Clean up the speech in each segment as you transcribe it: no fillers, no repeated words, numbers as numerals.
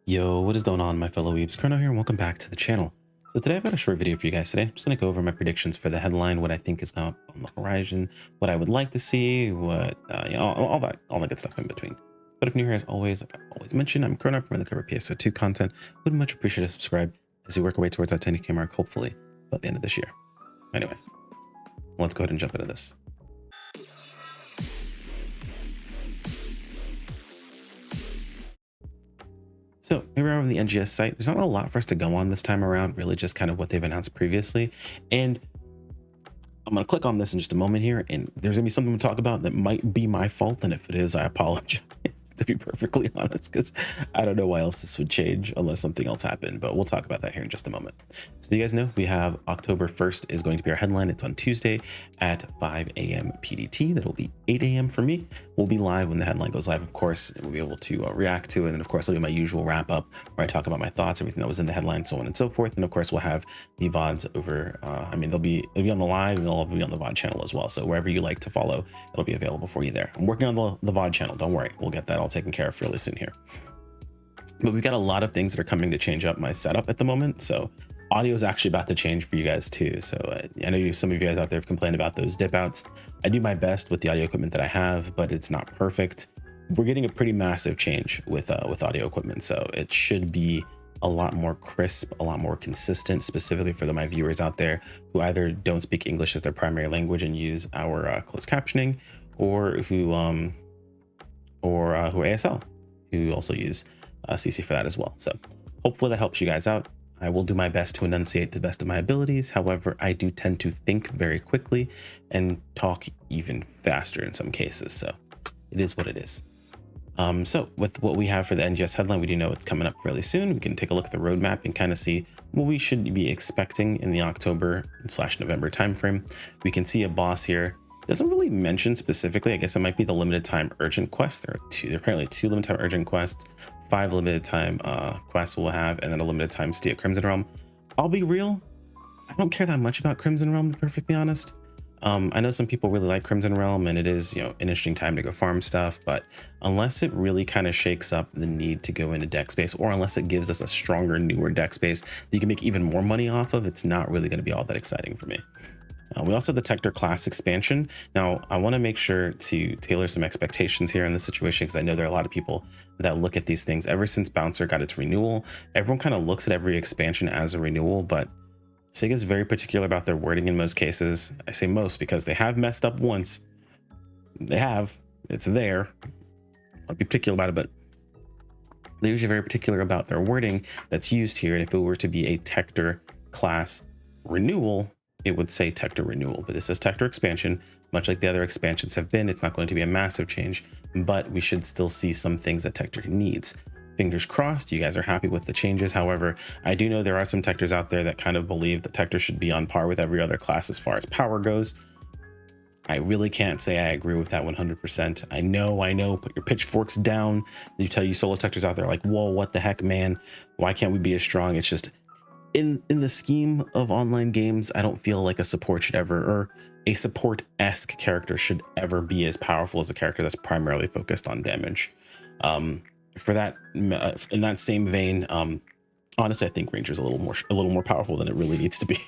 Yo, what is going on, my fellow weebs? Chrono here, and welcome back to the channel. So today I've got a short video for you guys today. I'm just going to go over my predictions for the headline, what I think is now on the horizon, what I would like to see, what, all that good stuff in between. But if you're new here, as always, like I always mention, I'm Chrono, I'm the cover PSO2 content. Would much appreciate a subscribe as we work our way towards our 10K mark, hopefully, by the end of this year. Anyway, let's go ahead and jump into this. So here we are on the NGS site. There's not a lot for us to go on this time around, really just kind of what they've announced previously. And I'm going to click on this in just a moment here, and there's going to be something to talk about that might be my fault. And if it is, I apologize, to be perfectly honest, because I don't know why else this would change unless something else happened, but we'll talk about that here in just a moment. So you guys know we have October 1st is going to be our headline. It's on Tuesday at 5 a.m. PDT. That'll be 8 a.m. for me. We'll be live when the headline goes live, of course, and we'll be able to react to it. And of course, I'll do my usual wrap up where I talk about my thoughts, everything that was in the headline, so on and so forth. And of course, we'll have the VODs over. It'll be on the live, and they'll be on the VOD channel as well. So wherever you like to follow, it'll be available for you there. I'm working on the VOD channel. Don't worry, we'll get that all taken care of fairly soon here. But we've got a lot of things that are coming to change up my setup at the moment. So audio is actually about to change for you guys too. So I know some of you guys out there have complained about those dip outs. I do my best with the audio equipment that I have, but it's not perfect. We're getting a pretty massive change with audio equipment. So it should be a lot more crisp, a lot more consistent, specifically for my viewers out there who either don't speak English as their primary language and use our closed captioning, or who are ASL, who also use CC for that as well. So hopefully that helps you guys out. I will do my best to enunciate to the best of my abilities. However, I do tend to think very quickly and talk even faster in some cases. So it is what it is. So with what we have for the NGS headline, we do know it's coming up fairly soon. We can take a look at the roadmap and kind of see what we should be expecting in the October/November timeframe. We can see a boss here. Doesn't really mention specifically. I guess it might be the limited time urgent quests. There are apparently two limited time urgent quests, 5 limited time quests we'll have, and then a limited time stay at Crimson Realm. I'll be real, I don't care that much about Crimson Realm, to be perfectly honest. I know some people really like Crimson Realm, and it is, an interesting time to go farm stuff, but unless it really kind of shakes up the need to go into deck space, or unless it gives us a stronger, newer deck space that you can make even more money off of, it's not really going to be all that exciting for me. We also have the Tector class expansion. Now, I want to make sure to tailor some expectations here in this situation, because I know there are a lot of people that look at these things. Ever since Bouncer got its renewal, everyone kind of looks at every expansion as a renewal, but SEGA is very particular about their wording in most cases. I say most because they have messed up once. They have. It's there. I'll be particular about it, but they're usually very particular about their wording that's used here. And if it were to be a Tector class renewal, it would say Tector renewal, but this is Tector expansion. Much like the other expansions have been, it's not going to be a massive change, but we should still see some things that Tector needs. Fingers crossed you guys are happy with the changes. However, I do know there are some Tectors out there that kind of believe that Tector should be on par with every other class as far as power goes. I really can't say I agree with that 100%. I know, put your pitchforks down. You tell you solo Tectors out there like, whoa, what the heck, man? Why can't we be as strong? It's just, in the scheme of online games, I don't feel like a support should ever, or a support-esque character should ever be as powerful as a character that's primarily focused on damage. For that, in that same vein, honestly, I think Ranger's a little more powerful than it really needs to be.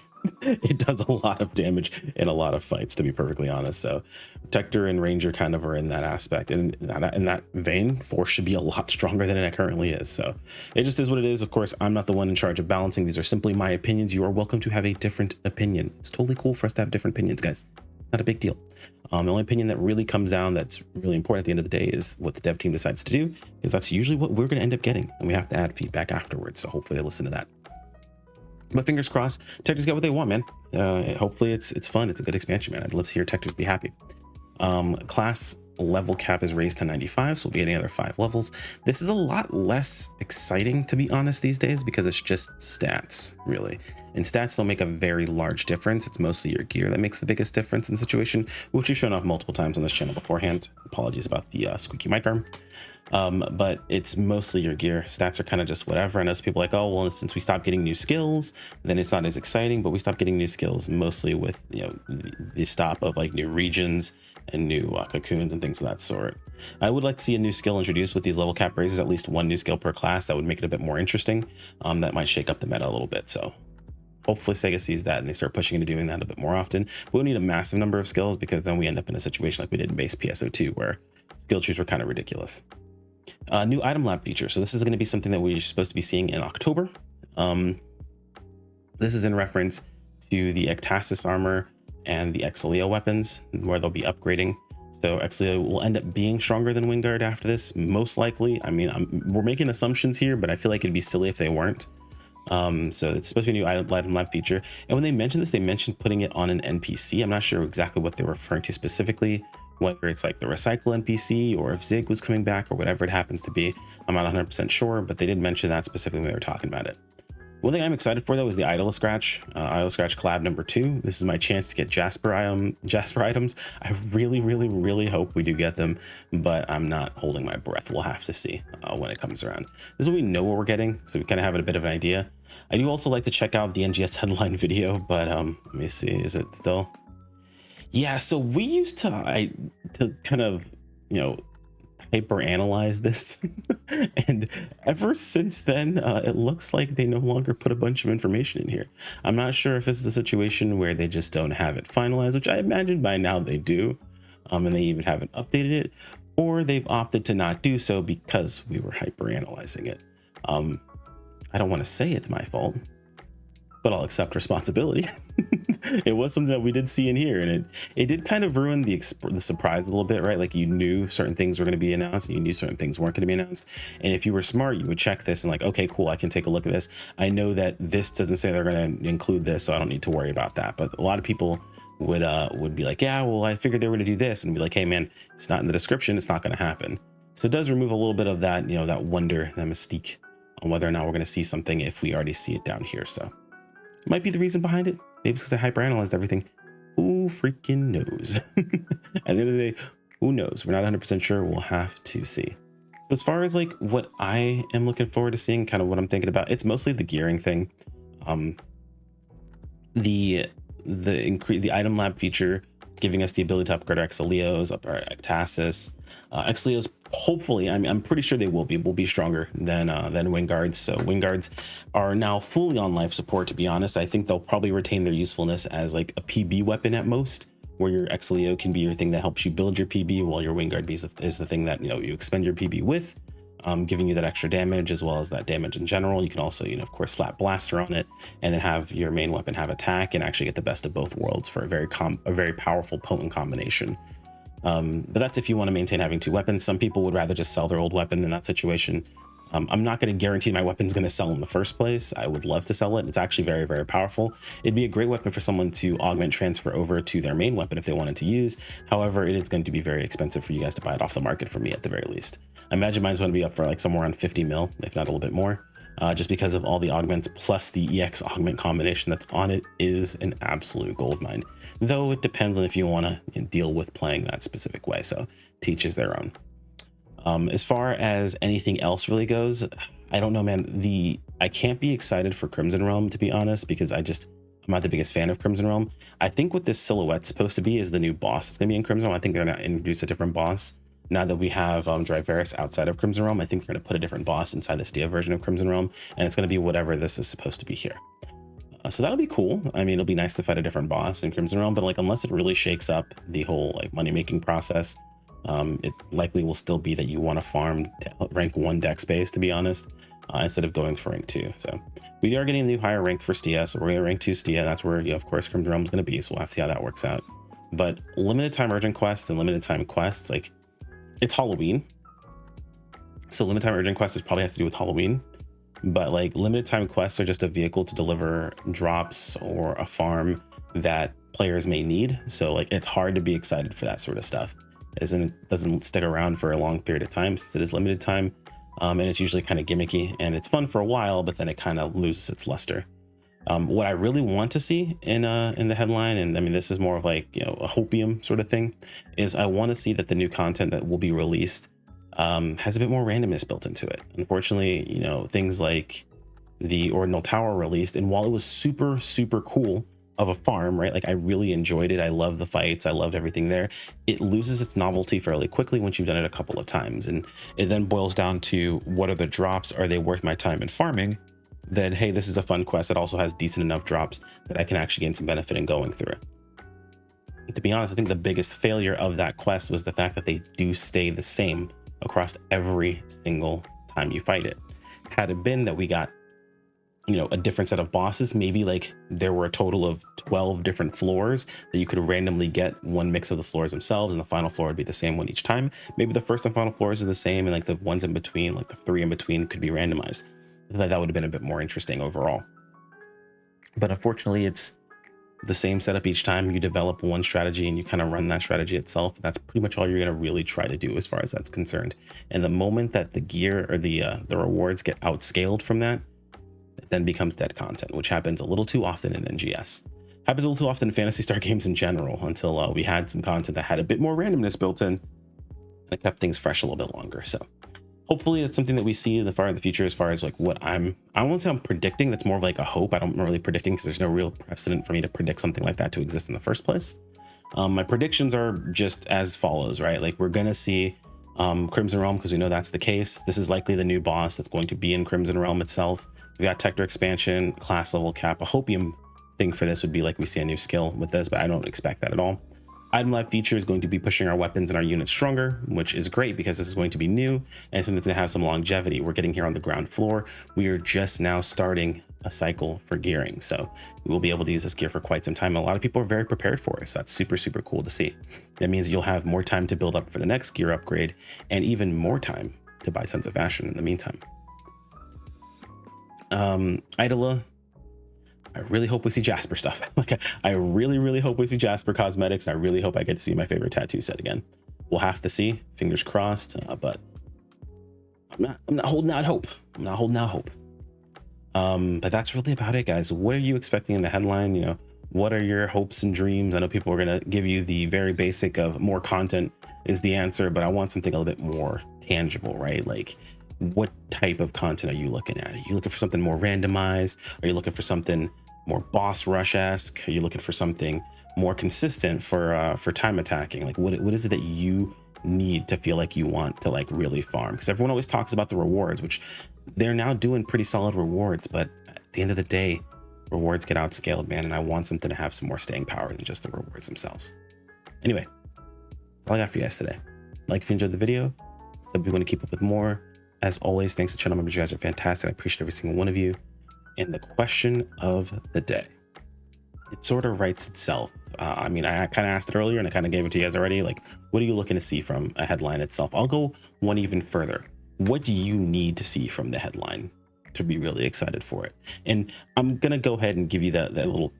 It does a lot of damage in a lot of fights, to be perfectly honest. So Tector and Ranger kind of are in that aspect, and in that vein, Force should be a lot stronger than it currently is. So it just is what it is. Of course, I'm not the one in charge of balancing. These are simply my opinions. You are welcome to have a different opinion. It's totally cool for us to have different opinions, guys. Not a big deal. The only opinion that really comes down that's really important at the end of the day is what the dev team decides to do, because that's usually what we're going to end up getting, and we have to add feedback afterwards. So hopefully they listen to that. But fingers crossed, Tectors get what they want, man. Hopefully it's fun. It's a good expansion, man. Let's hear Tectors be happy. Class level cap is raised to 95, so we'll be getting another 5 levels. This is a lot less exciting, to be honest, these days, because it's just stats, really. And stats don't make a very large difference. It's mostly your gear that makes the biggest difference in the situation, which we've shown off multiple times on this channel beforehand. Apologies about the squeaky mic arm. But it's mostly your gear. Stats are kind of just whatever. I know some people are like, oh, well, since we stopped getting new skills, then it's not as exciting, but we stopped getting new skills mostly with, the stop of like new regions and new cocoons and things of that sort. I would like to see a new skill introduced with these level cap raises, at least one new skill per class. That would make it a bit more interesting. That might shake up the meta a little bit. So hopefully Sega sees that and they start pushing into doing that a bit more often. But we need a massive number of skills, because then we end up in a situation like we did in base PSO2, where skill trees were kind of ridiculous. New item lab feature. So this is going to be something that we're supposed to be seeing in October. This is in reference to the Ectasis armor and the Exilio weapons, where they'll be upgrading. So Exilio will end up being stronger than Wingard after this, most likely. I mean, we're making assumptions here, but I feel like it'd be silly if they weren't. So it's supposed to be a new item lab feature. And when they mentioned this, they mentioned putting it on an NPC. I'm not sure exactly what they were referring to specifically, whether it's like the recycle NPC or if Zig was coming back or whatever it happens to be. I'm not 100% sure, but they did mention that specifically when they were talking about it. One thing I'm excited for though is the Idle Scratch collab number 2. This is my chance to get Jasper items. I really hope we do get them, but I'm not holding my breath. We'll have to see when it comes around. This is when we know what we're getting, so we kind of have a bit of an idea. I do also like to check out the NGS headline video, but let me see, is it still? Yeah, so we used to kind of, you know, hyper analyze this and ever since then it looks like they no longer put a bunch of information in here. I'm not sure if this is a situation where they just don't have it finalized, which I imagine by now they do, and they even haven't updated it, or they've opted to not do so because we were hyper analyzing it. I don't want to say it's my fault, but I'll accept responsibility. It was something that we did see in here, and it did kind of ruin the surprise a little bit, right? Like, you knew certain things were going to be announced, and you knew certain things weren't going to be announced. And if you were smart, you would check this and like, okay, cool, I can take a look at this. I know that this doesn't say they're going to include this, so I don't need to worry about that. But a lot of people would be like, yeah, well, I figured they were going to do this, and be like, hey man, it's not in the description, it's not going to happen. So it does remove a little bit of that, you know, that wonder, that mystique on whether or not we're going to see something if we already see it down here. So it might be the reason behind it. Maybe it's because I hyperanalyzed everything. Who freaking knows? At the end of the day, who knows? We're not 100% sure. We'll have to see. So as far as like what I am looking forward to seeing, kind of what I'm thinking about, it's mostly the gearing thing. The item lab feature giving us the ability to upgrade our Exilios, up our Ectasis. Exilios, hopefully, I'm pretty sure they will be stronger than Wingards. So Wingards are now fully on life support, to be honest. I think they'll probably retain their usefulness as like a PB weapon at most, where your Exilio can be your thing that helps you build your PB, while your Wingard is the thing that, you know, you expend your PB with, giving you that extra damage as well as that damage in general. You can also, you know, of course, slap Blaster on it and then have your main weapon have attack and actually get the best of both worlds for a very powerful, potent combination. But that's if you want to maintain having 2 weapons. Some people would rather just sell their old weapon in that situation. I'm not going to guarantee my weapon's going to sell in the first place. I would love to sell it. It's actually very powerful. It'd be a great weapon for someone to augment transfer over to their main weapon if they wanted to use. However, it is going to be very expensive for you guys to buy it off the market for me at the very least. I imagine mine's going to be up for like somewhere around 50 mil, if not a little bit more. Just because of all the augments plus the EX augment combination that's on it is an absolute goldmine. Though it depends on if you want to deal with playing that specific way. So to each is their own. As far as anything else really goes, I don't know, man. I can't be excited for Crimson Realm, to be honest, because I'm not the biggest fan of Crimson Realm. I think what this silhouette's supposed to be is the new boss that's going to be in Crimson Realm. I think they're going to introduce a different boss. Now that we have Driveris outside of Crimson Realm, I think they're going to put a different boss inside the Stia version of Crimson Realm, and it's going to be whatever this is supposed to be here. So that'll be cool. I mean, it'll be nice to fight a different boss in Crimson Realm, but like, unless it really shakes up the whole like money-making process, it likely will still be that you want to farm rank 1 deck space, to be honest, instead of going for rank 2. So we are getting a new higher rank for Stia, so we're going to rank 2 Stia. That's where, of course, Crimson Realm is going to be, so we'll have to see how that works out. But limited time urgent quests and limited time quests, like, it's Halloween, so limited time urgent quests probably has to do with Halloween, but like limited time quests are just a vehicle to deliver drops or a farm that players may need. So like, it's hard to be excited for that sort of stuff, as in it doesn't stick around for a long period of time since it is limited time, and it's usually kind of gimmicky and it's fun for a while, but then it kind of loses its luster. What I really want to see in the headline, and I mean, this is more of like, you know, a hopium sort of thing, is I want to see that the new content that will be released has a bit more randomness built into it. Unfortunately, you know, things like the Ordinal Tower released, and while it was super cool, of a farm, right? Like I really enjoyed it. I love the fights. I loved everything there. It loses its novelty fairly quickly once you've done it a couple of times. And it then boils down to, what are the drops? Are they worth my time in farming? Then, hey, this is a fun quest that also has decent enough drops that I can actually gain some benefit in going through it. And to be honest, I think the biggest failure of that quest was the fact that they do stay the same across every single time you fight it. Had it been that we got, you know, a different set of bosses, maybe like there were a total of 12 different floors that you could randomly get one mix of the floors themselves, and the final floor would be the same one each time. Maybe the first and final floors are the same, and like the ones in between, like the 3 in between, could be randomized. I thought that would have been a bit more interesting overall. But unfortunately, it's the same setup each time. You develop one strategy and you kind of run that strategy itself. That's pretty much all you're going to really try to do as far as that's concerned. And the moment that the gear or the rewards get outscaled from that, it then becomes dead content, which happens a little too often in NGS. Happens a little too often in Phantasy Star games in general, until we had some content that had a bit more randomness built in, and it kept things fresh a little bit longer. So hopefully it's something that we see in the future, as far as like what I won't say I'm predicting. That's more of like a hope. I don't really predicting, because there's no real precedent for me to predict something like that to exist in the first place. My predictions are just as follows, right? Like we're going to see Crimson Realm, because we know that's the case. This is likely the new boss that's going to be in Crimson Realm itself. We got Tector expansion, class level cap. A hopium thing for this would be like we see a new skill with this, but I don't expect that at all. Item life feature is going to be pushing our weapons and our units stronger, which is great because this is going to be new and something that's going to have some longevity. We're getting here on the ground floor. We are just now starting a cycle for gearing, so we will be able to use this gear for quite some time. A lot of people are very prepared for it, so that's super, super cool to see. That means you'll have more time to build up for the next gear upgrade, and even more time to buy tons of fashion in the meantime. Idola, I really hope we see Jasper stuff. Like I really, really hope we see Jasper cosmetics. I really hope I get to see my favorite tattoo set again. We'll have to see, fingers crossed, but I'm not holding out hope. I'm not holding out hope. But that's really about it, guys. What are you expecting in the headline? You know, what are your hopes and dreams? I know people are going to give you the very basic of more content is the answer, but I want something a little bit more tangible, right? Like, what type of content are you looking at? Are you looking for something more randomized? Are you looking for something more boss rush-esque? Are you looking for something more consistent for time attacking? Like what is it that you need to feel like you want to like really farm? Because everyone always talks about the rewards, which they're now doing pretty solid rewards, but at the end of the day, rewards get outscaled, man, and I want something to have some more staying power than just the rewards themselves. Anyway, that's all I got for you guys today. Like if you enjoyed the video, so if you want to keep up with more. As always, thanks to channel members. You guys are fantastic. I appreciate every single one of you. And the question of the day, it sort of writes itself. I mean, I kind of asked it earlier and I kind of gave it to you guys already. Like, what are you looking to see from a headline itself? I'll go one even further. What do you need to see from the headline to be really excited for it? And I'm going to go ahead and give you that little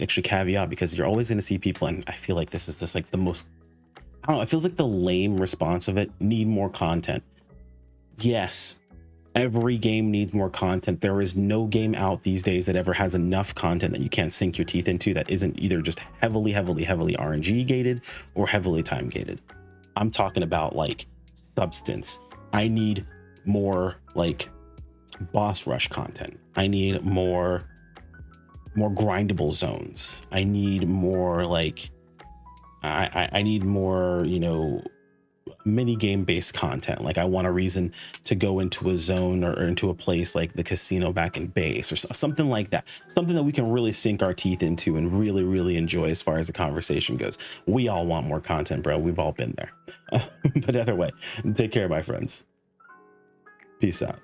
extra caveat, because you're always going to see people, and I feel like this is just like the most, I don't know, it feels like the lame response of it, need more content. Yes, every game needs more content. There is no game out these days that ever has enough content that you can't sink your teeth into that isn't either just heavily RNG gated or heavily time gated. I'm talking about like substance. I need more like boss rush content. I need more grindable zones. I need more like I need more, you know, mini game based content. Like I want a reason to go into a zone or into a place like the casino back in base or something like that, something that we can really sink our teeth into and really, really enjoy as far as the conversation goes. We all want more content, bro. We've all been there. But either way, take care, my friends. Peace out.